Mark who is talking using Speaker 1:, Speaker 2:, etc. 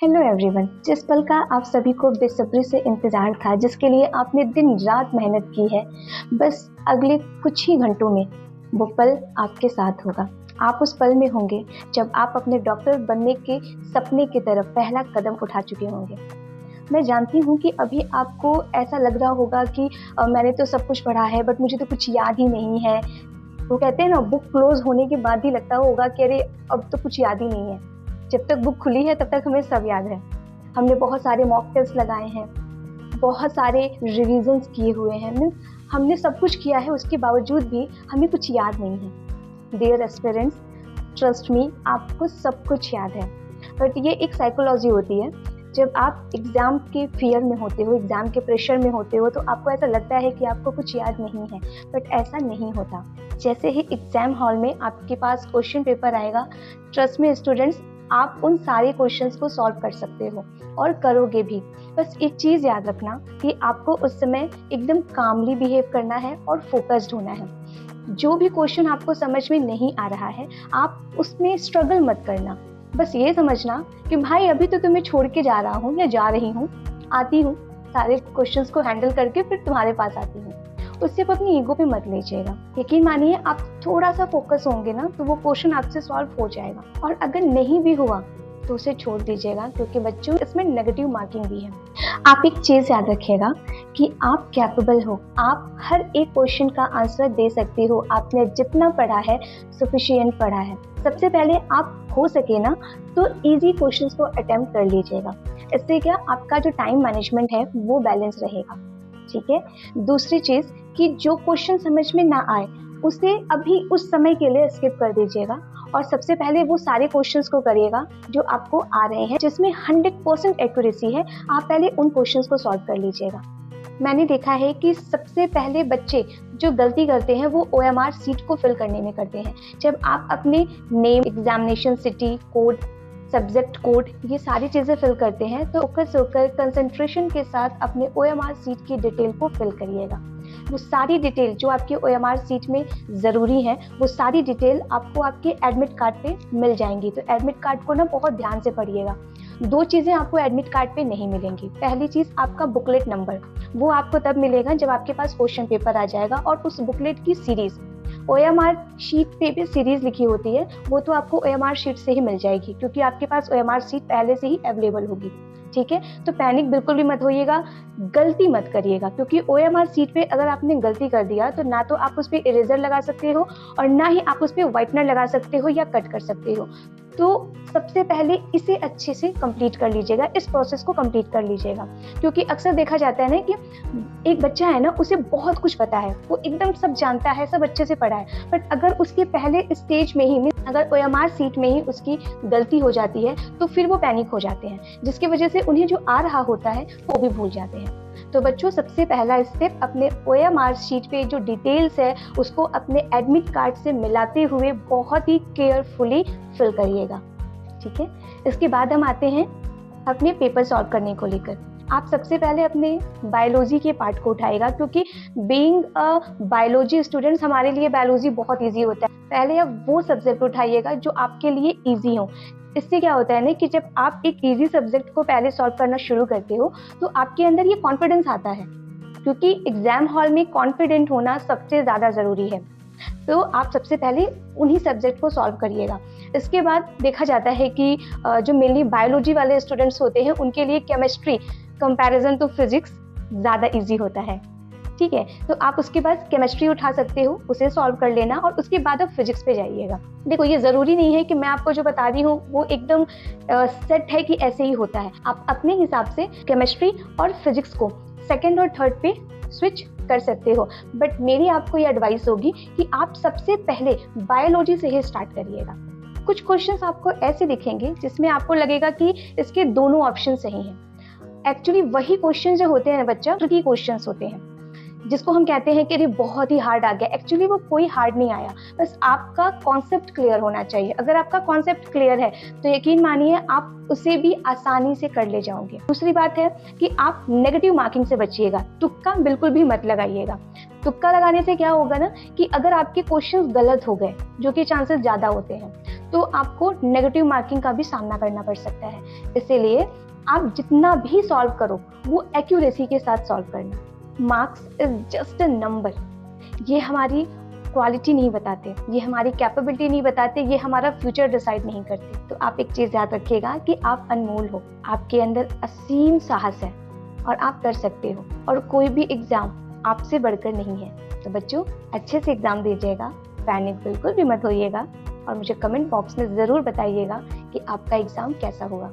Speaker 1: Hello everyone. जिस पल का आप सभी को बेसब्री से इंतज़ार था, जिसके लिए आपने दिन रात मेहनत की है, बस अगले कुछ ही घंटों में वो पल आपके साथ होगा। आप उस पल में होंगे जब आप अपने डॉक्टर बनने के सपने की तरफ पहला कदम उठा चुके होंगे। मैं जानती हूँ कि अभी आपको ऐसा लग रहा होगा कि मैंने तो सब कुछ पढ़ा है बट मुझे तो कुछ याद ही नहीं है। वो कहते हैं ना, बुक क्लोज होने के बाद ही लगता होगा कि अरे अब तो कुछ याद ही नहीं है। जब तक बुक खुली है तब तक हमें सब याद है। हमने बहुत सारे मॉक टेस्ट लगाए हैं, बहुत सारे रिविजन्स किए हुए हैं, मीन्स हमने सब कुछ किया है, उसके बावजूद भी हमें कुछ याद नहीं है। डियर एस्पिरेंट्स, ट्रस्ट मी, आपको सब कुछ याद है। बट ये एक साइकोलॉजी होती है। जब आप एग्ज़ाम के फियर में होते हो, एग्ज़ाम के प्रेशर में होते हो, तो आपको ऐसा लगता है कि आपको कुछ याद नहीं है, बट ऐसा नहीं होता। जैसे ही एग्ज़ाम हॉल में आपके पास क्वेश्चन पेपर आएगा, ट्रस्ट मी स्टूडेंट्स, आप उन सारे क्वेश्चंस को सॉल्व कर सकते हो और करोगे भी। बस एक चीज़ याद रखना कि आपको उस समय एकदम कामली बिहेव करना है और फोकस्ड होना है। जो भी क्वेश्चन आपको समझ में नहीं आ रहा है, आप उसमें स्ट्रगल मत करना। बस ये समझना कि भाई अभी तो तुम्हें छोड़ के जा रहा हूँ या जा रही हूँ, आती हूँ, सारे क्वेश्चंस को हैंडल करके फिर तुम्हारे पास आती हूँ। उससे आप अपनी ईगो पे मत लीजिएगा। यकीन मानिए, आप थोड़ा सा फोकस होंगे ना तो वो क्वेश्चन आपसे सॉल्व हो जाएगा। और अगर नहीं भी हुआ तो उसे छोड़ दीजिएगा, क्योंकि बच्चों इसमें नेगेटिव मार्किंग भी है। आप एक चीज़ याद रखिएगा कि आप कैपेबल हो, आप हर एक क्वेश्चन का आंसर दे सकते हो। आपने जितना पढ़ा है सफिशिएंट पढ़ा है। सबसे पहले आप हो सके ना तो इजी क्वेश्चंस को अटेम्प्ट कर लीजिएगा। इससे क्या, आपका जो टाइम मैनेजमेंट है वो बैलेंस रहेगा। ठीक है। दूसरी चीज़ कि जो क्वेश्चन समझ में ना आए उसे अभी उस समय के लिए स्किप कर दीजिएगा और सबसे पहले वो सारे क्वेश्चंस को करिएगा जो आपको आ रहे हैं, जिसमें 100% एक्यूरेसी है। आप पहले उन क्वेश्चंस को सॉल्व कर लीजिएगा। मैंने देखा है कि सबसे पहले बच्चे जो गलती करते हैं वो OMR सीट को फिल करने में करते हैं। जब आप अपने name, examination city code, subject code, ये सारी चीज़ें फिल करते हैं तो फोकस होकर कंसंट्रेशन के साथ अपने OMR सीट की डिटेल को फिल करिएगा। वो सारी डिटेल जो आपके OMR सीट में ज़रूरी है, वो सारी डिटेल आपको आपके एडमिट कार्ड पे मिल जाएंगी। तो एडमिट कार्ड को ना बहुत ध्यान से पढ़िएगा। दो चीज़ें आपको एडमिट कार्ड पे नहीं मिलेंगी। पहली चीज़ आपका बुकलेट नंबर, वो आपको तब मिलेगा जब आपके पास क्वेश्चन पेपर आ जाएगा। और उस बुकलेट की सीरीज़, OMR शीट पे भी सीरीज़ लिखी होती है, वो तो आपको OMR शीट से ही मिल जाएगी, क्योंकि आपके पास OMR सीट पहले से ही अवेलेबल होगी। ठीक है। तो पैनिक बिल्कुल भी मत होइएगा, गलती मत करिएगा, क्योंकि OMR सीट पे अगर आपने गलती कर दिया तो ना तो आप उस पर इरेजर लगा सकते हो और ना ही आप उस पर व्हाइटनर लगा सकते हो या कट कर सकते हो। तो सबसे पहले इसे अच्छे से कंप्लीट कर लीजिएगा, इस प्रोसेस को कंप्लीट कर लीजिएगा। क्योंकि अक्सर देखा जाता है ना कि एक बच्चा है ना, उसे बहुत कुछ पता है, वो एकदम सब जानता है, सब अच्छे से पढ़ा है, बट अगर उसके पहले स्टेज में ही, अगर OMR सीट में ही उसकी गलती हो जाती है तो फिर वो पैनिक हो जाते हैं, जिसकी वजह से उन्हें जो आ रहा होता है वो भी भूल जाते हैं। तो बच्चों, सबसे पहला स्टेप, अपने OMR शीट पे जो डिटेल्स है उसको अपने एडमिट कार्ड से मिलाते हुए बहुत ही केयरफुली फिल करिएगा। ठीक है। इसके बाद हम आते हैं अपने पेपर सॉल्व करने को लेकर। आप सबसे पहले अपने बायोलॉजी के पार्ट को उठाएगा, क्योंकि बीइंग अ बायोलॉजी स्टूडेंट्स हमारे लिए बायोलॉजी बहुत ईजी होता है। पहले आप वो सब्जेक्ट उठाइएगा जो आपके लिए ईजी हो। इससे क्या होता है ना कि जब आप एक इजी सब्जेक्ट को पहले सॉल्व करना शुरू करते हो तो आपके अंदर ये कॉन्फिडेंस आता है, क्योंकि एग्जाम हॉल में कॉन्फिडेंट होना सबसे ज़्यादा ज़रूरी है। तो आप सबसे पहले उन्हीं सब्जेक्ट को सॉल्व करिएगा। इसके बाद देखा जाता है कि जो मेनली बायोलॉजी वाले स्टूडेंट्स होते हैं उनके लिए केमिस्ट्री कंपैरिजन टू फिजिक्स ज़्यादा इजी होता है। ठीक है। तो आप उसके बाद केमिस्ट्री उठा सकते हो, उसे सॉल्व कर लेना और उसके बाद आप फिजिक्स पे जाइएगा। देखो, ये ज़रूरी नहीं है कि मैं आपको जो बता रही हूँ वो एकदम सेट है कि ऐसे ही होता है। आप अपने हिसाब से केमिस्ट्री और फिजिक्स को सेकेंड और थर्ड पे स्विच कर सकते हो, बट मेरी आपको ये एडवाइस होगी कि आप सबसे पहले बायोलॉजी से ही स्टार्ट करिएगा। कुछ क्वेश्चंस आपको ऐसे दिखेंगे जिसमें आपको लगेगा कि इसके दोनों ऑप्शन सही हैं। एक्चुअली वही क्वेश्चन जो होते हैं बच्चा, ट्रिकी क्वेश्चंस होते हैं, जिसको हम कहते हैं कि ये बहुत ही हार्ड आ गया। एक्चुअली वो कोई हार्ड नहीं आया, बस आपका कॉन्सेप्ट क्लियर होना चाहिए। अगर आपका कॉन्सेप्ट क्लियर है तो यकीन मानिए आप उसे भी आसानी से कर ले जाओगे। दूसरी बात है कि आप नेगेटिव मार्किंग से बचिएगा, तुक्का बिल्कुल भी मत लगाइएगा। तुक्का लगाने से क्या होगा ना कि अगर आपके क्वेश्चंस गलत हो गए, जो कि चांसेस ज़्यादा होते हैं, तो आपको नेगेटिव मार्किंग का भी सामना करना पड़ सकता है। इसीलिए आप जितना भी सॉल्व करो वो एक्यूरेसी के साथ सॉल्व करना। Marks is just a number, ये हमारी क्वालिटी नहीं बताते, ये हमारी कैपेबिलिटी नहीं बताते, ये हमारा फ्यूचर डिसाइड नहीं करते। तो आप एक चीज़ याद रखिएगा कि आप अनमोल हो, आपके अंदर असीम साहस है और आप कर सकते हो, और कोई भी एग्ज़ाम आपसे बढ़कर नहीं है। तो बच्चों, अच्छे से एग्ज़ाम दीजिएगा, पैनिक बिल्कुल भी मत होइएगा, और मुझे कमेंट बॉक्स में ज़रूर बताइएगा कि आपका एग्ज़ाम कैसा हुआ।